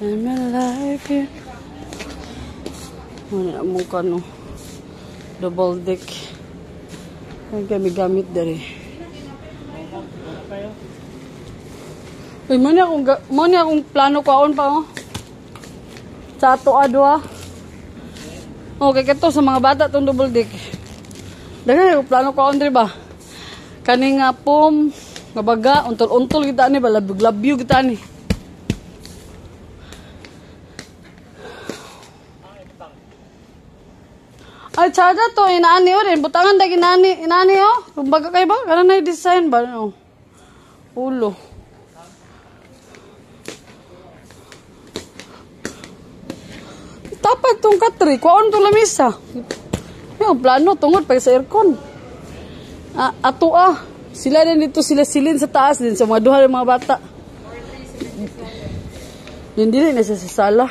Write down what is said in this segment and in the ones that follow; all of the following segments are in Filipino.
I'm alive here. Wala mo ka no. Double deck. Ay kami gamit dari. Uy, mo ni akong plano kaon pa oh. Sa ato adwa. Okay, kato sa mga bata tong double deck. Dagan yung plano kaon diri ba? Kani nga pom, nga baga, untol-untol kita ni ba, labyo kita ni. Ay, tsada to, inaani o rin. Butangan dahil inaani o. Kumbaga kayo ba? Kaya na yung design ba? No? Ulo. Tapad tong katri. Kuhaan to lamisa. Yung plano, tungod pa sa aircon. Ato Sila din dito, sila silin sa taas din. Sa mga duha ng mga bata. Hindi rin nasa sala.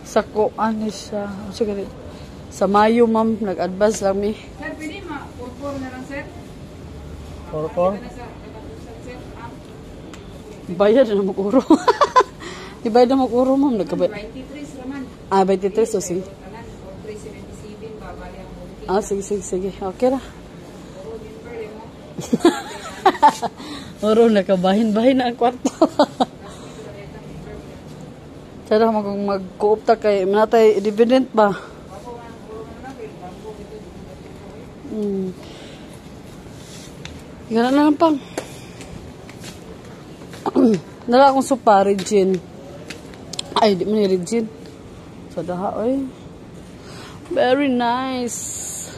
Sa kuhaan siya. Sa ganito. Sa Mayo, ma'am, nag-advance lang mi. Sir, pwede ma-4-4 na lang, sir? 4-4? Bayad na mag-uro. Ibayad na mag-uro, ma'am. 23 naman. 23, so sige. 377, babali ang multi. Sige. Okay na. Oro, nakabahin-bahin na ang kwarto. Sada mag-co-op ta kay manatay independent ba? Gana na lang pang. Nala akong supa, Regine. Ay, di mo ni Regine. Sa daha, oy. Very nice.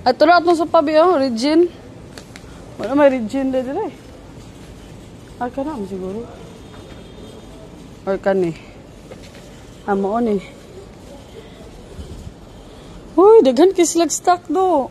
Ay, ito na itong supa, biyo, Regine. Wala may Regine na dito eh. Ay, ka na, siguro. Or ka ni. Amoon eh. Uy, daghan kislag stock do.